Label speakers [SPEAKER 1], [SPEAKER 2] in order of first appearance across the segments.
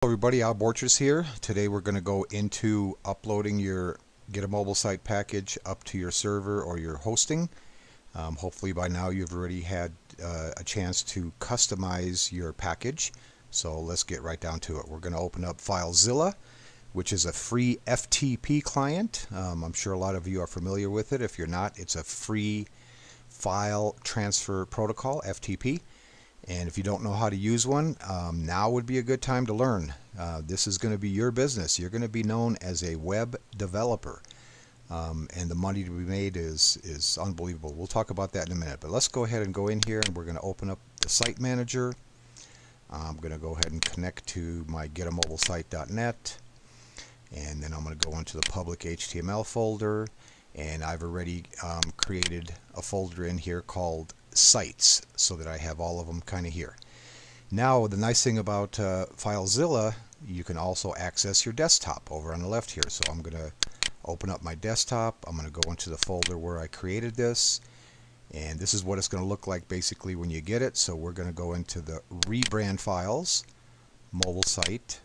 [SPEAKER 1] Hello everybody, Al Borchers here. Today we're going to go into uploading your GetaMobileSite package up to your server or your hosting. Hopefully by now you've already had a chance to customize your package. So let's get right down to it. We're going to open up FileZilla, which is a free FTP client. I'm sure a lot of you are familiar with it. If you're not, it's a free file transfer protocol, FTP. And if you don't know how to use one, now would be a good time to learn. This is going to be your business. You're going to be known as a web developer. And the money to be made is unbelievable. We'll talk about that in a minute. But let's go ahead and go in here and we're going to open up the site manager. I'm going to go ahead and connect to my GetaMobileSite.net. And then I'm going to go into the public HTML folder. And I've already created a folder in here called sites so that I have all of them kind of here. Now the nice thing about FileZilla, you can also access your desktop over on the left here. So I'm going to open up my desktop. I'm going to go into the folder where I created this, and this is what it's going to look like basically when you get it. So we're going to go into the rebrand files, mobile site,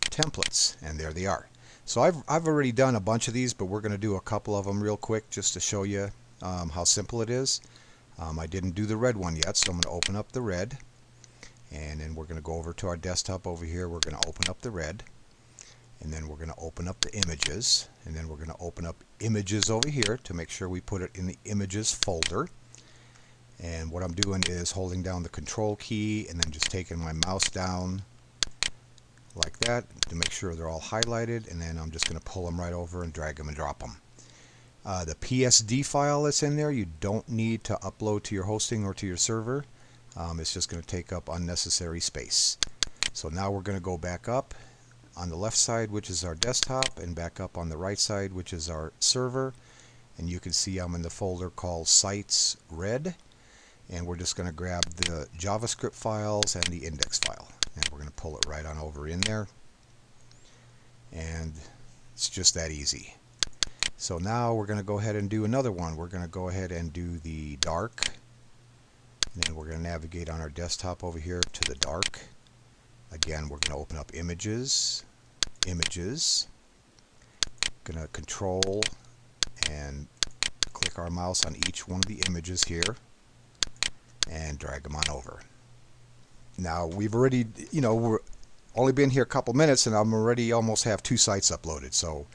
[SPEAKER 1] templates, and there they are. So I've already done a bunch of these, but we're going to do a couple of them real quick just to show you how simple it is. I didn't do the red one yet, so I'm going to open up the red, and then we're going to go over to our desktop over here. We're going to open up the red, and then we're going to open up the images, and then we're going to open up images over here to make sure we put it in the images folder. And what I'm doing is holding down the control key and then just taking my mouse down like that to make sure they're all highlighted, and then I'm just going to pull them right over and drag them and drop them. The PSD file that's in there, you don't need to upload to your hosting or to your server. It's just going to take up unnecessary space. So now we're going to go back up on the left side, which is our desktop, and back up on the right side, which is our server. And you can see I'm in the folder called Sites Red. And we're just going to grab the JavaScript files and the index file. And we're going to pull it right on over in there. And it's just that easy. So now we're going to go ahead and do another one. We're going to go ahead and do the dark. And then we're going to navigate on our desktop over here to the dark. Again, we're going to open up images, images. Going to control and click our mouse on each one of the images here and drag them on over. Now we've already, we're only been here a couple minutes and I'm already almost have 2 sites uploaded. So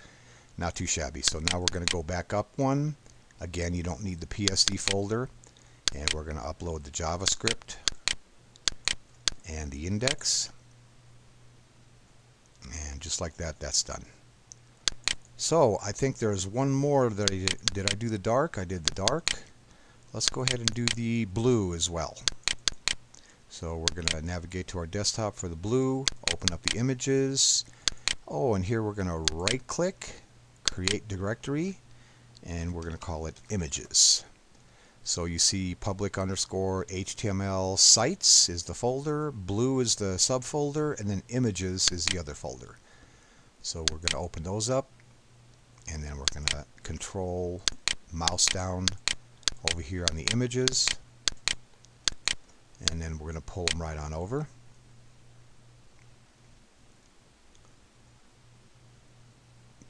[SPEAKER 1] not too shabby. So now we're going to go back up one. Again, you don't need the PSD folder. And we're going to upload the JavaScript and the index. And just like that, that's done. So I think there's one more that I did. Did I do the dark? I did the dark. Let's go ahead and do the blue as well. So we're going to navigate to our desktop for the blue, open up the images. Oh, and here we're going to right click, create directory, and we're going to call it images. So you see public _ HTML sites is the folder, blue is the subfolder, and then images is the other folder. So we're going to open those up, and then we're going to control mouse down over here on the images, and then we're going to pull them right on over.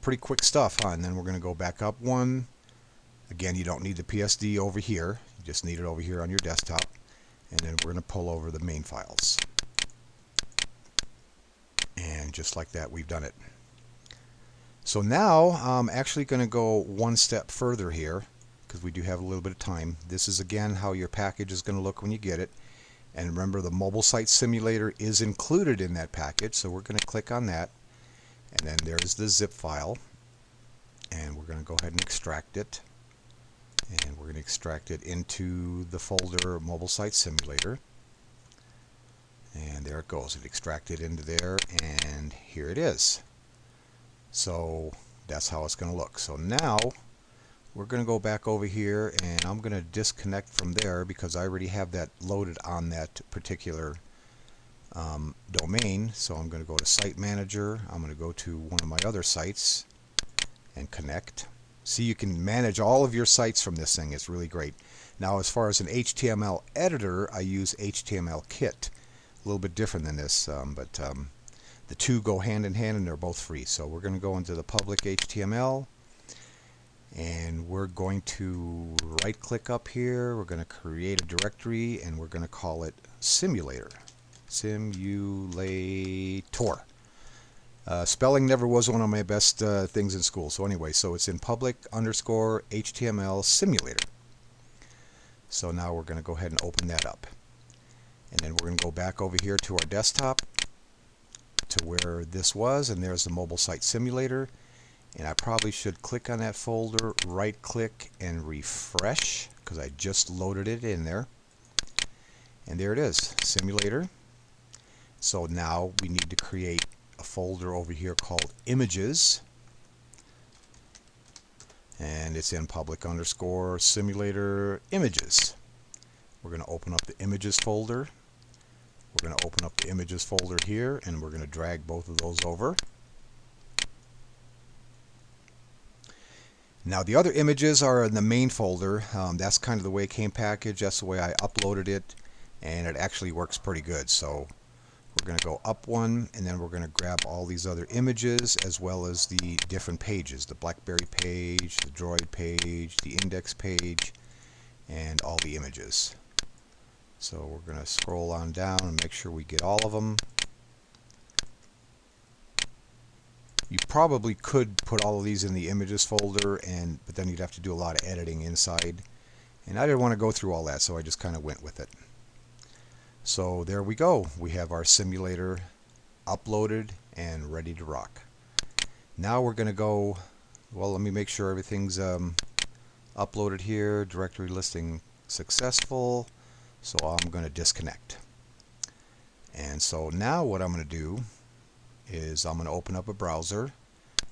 [SPEAKER 1] Pretty quick stuff, huh? And then we're going to go back up one. Again, you don't need the PSD over here. You just need it over here on your desktop. And then we're going to pull over the main files. And just like that, we've done it. So now I'm actually going to go one step further here because we do have a little bit of time. This is again how your package is going to look when you get it. And remember, the mobile site simulator is included in that package. So we're going to click on that. And then there's the zip file. And we're going to go ahead and extract it. And we're going to extract it into the folder Mobile Site Simulator. And there it goes. It extracted into there, and here it is. So that's how it's going to look. So now we're going to go back over here, and I'm going to disconnect from there because I already have that loaded on that particular domain. So I'm going to go to Site Manager. I'm going to go to one of my other sites and connect. See, you can manage all of your sites from this thing. It's really great. Now, as far as an HTML editor, I use HTML Kit. A little bit different than this, but the two go hand in hand and they're both free. So we're going to go into the public HTML, and we're going to right click up here. We're going to create a directory, and we're going to call it simulator. Simulator. Spelling never was one of my best things in school. So anyway, so it's in public underscore HTML simulator. So now we're going to go ahead and open that up. And then we're going to go back over here to our desktop to where this was, and there's the mobile site simulator. And I probably should click on that folder, right click and refresh, because I just loaded it in there. And there it is, simulator. So now we need to create a folder over here called images, and it's in public underscore simulator images. We're going to open up the images folder. We're going to open up the images folder here, and we're going to drag both of those over. Now the other images are in the main folder. That's kind of the way it came packaged. That's the way I uploaded it, and it actually works pretty good. So we're going to go up one, and then we're going to grab all these other images as well as the different pages, the BlackBerry page, the Droid page, the index page, and all the images. So we're going to scroll on down and make sure we get all of them. You probably could put all of these in the images folder, but then you'd have to do a lot of editing inside. And I didn't want to go through all that, so I just kind of went with it. So there we go. We have our simulator uploaded and ready to rock. Now we're going to go, well, let me make sure everything's uploaded here. Directory listing successful. So I'm going to disconnect. And so now what I'm going to do is I'm going to open up a browser,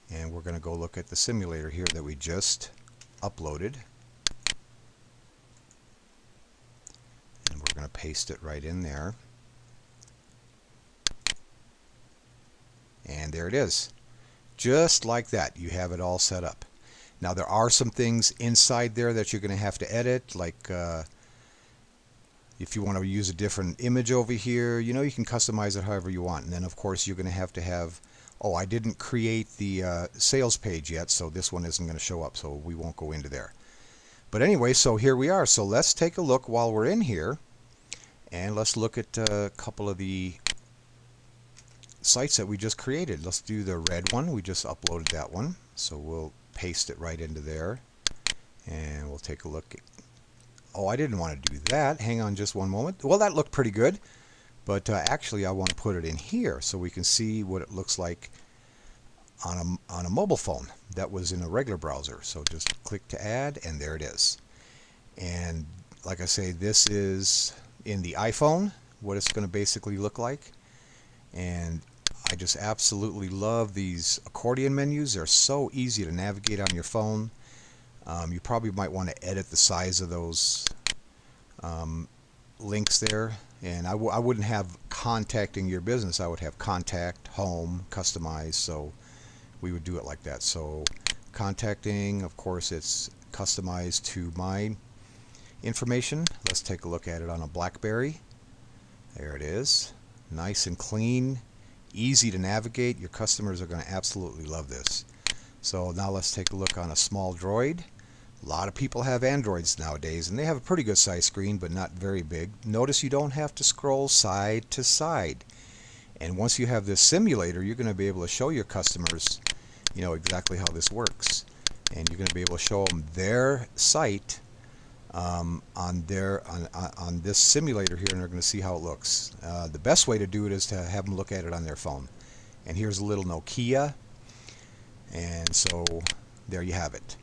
[SPEAKER 1] and we're going to go look at the simulator here that we just uploaded. And we're going to paste it right in there. And there it is. Just like that, you have it all set up. Now there are some things inside there that you're going to have to edit, like if you want to use a different image over here, you can customize it however you want. And then of course you're going to have, oh, I didn't create the sales page yet, so this one isn't going to show up, so we won't go into there. But anyway, so here we are. So let's take a look while we're in here, and let's look at a couple of the sites that we just created. Let's do the red one. We just uploaded that one, so we'll paste it right into there, and we'll take a look. Oh, I didn't want to do that. Hang on just one moment. Well, that looked pretty good, but actually I want to put it in here so we can see what it looks like on a mobile phone. That was in a regular browser. So just click to add, and there it is. And like I say, this is in the iPhone, what it's going to basically look like. And I just absolutely love these accordion menus. They're so easy to navigate on your phone. You probably might want to edit the size of those links there. And I wouldn't have contacting your business. I would have contact, home, customize. So we would do it like that. So contacting, of course, it's customized to my information. Let's take a look at it on a BlackBerry. There it is. Nice and clean, easy to navigate. Your customers are going to absolutely love this. So now let's take a look on a small Droid. A lot of people have Androids nowadays, and they have a pretty good size screen, but not very big. Notice you don't have to scroll side to side. And once you have this simulator, you're going to be able to show your customers, exactly how this works. And you're going to be able to show them their site on this simulator here, and they're going to see how it looks. The best way to do it is to have them look at it on their phone. And here's a little Nokia, and so there you have it.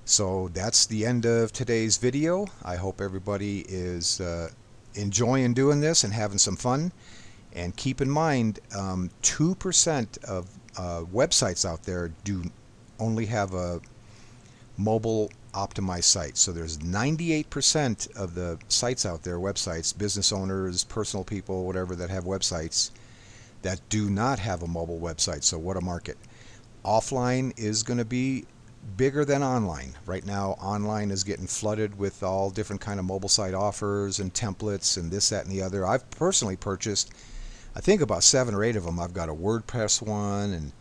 [SPEAKER 1] So that's the end of today's video. I hope everybody is enjoying doing this and having some fun. And keep in mind, 2% of websites out there do only have a mobile optimized site. So there's 98% of the sites out there, websites, business owners, personal people, whatever, that have websites that do not have a mobile website. So what a market. Offline is going to be bigger than online. Right now, online is getting flooded with all different kind of mobile site offers and templates and this, that, and the other. I've personally purchased I think about 7 or 8 of them. I've got a WordPress one, and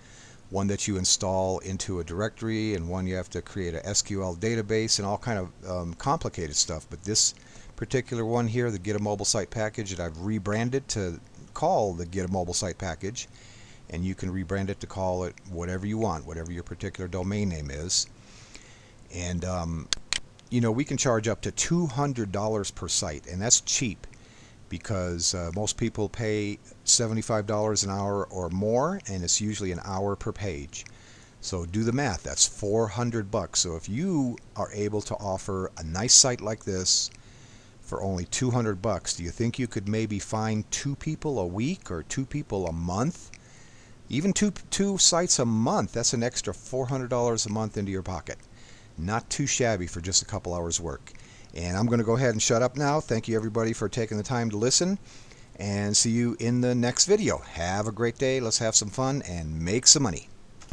[SPEAKER 1] one that you install into a directory, and one you have to create a SQL database, and all kind of complicated stuff. But this particular one here, the Get a Mobile Site package, that I've rebranded to call the Get a Mobile Site package, and you can rebrand it to call it whatever you want, whatever your particular domain name is. And you know, we can charge up to $200 per site, and that's cheap, because most people pay $75 an hour or more, and it's usually an hour per page. So do the math. That's $400. So if you are able to offer a nice site like this for only $200, do you think you could maybe find 2 people a week or 2 people a month? Even two sites a month, that's an extra $400 a month into your pocket. Not too shabby for just a couple hours work. And I'm going to go ahead and shut up now. Thank you everybody for taking the time to listen, and see you in the next video. Have a great day. Let's have some fun and make some money.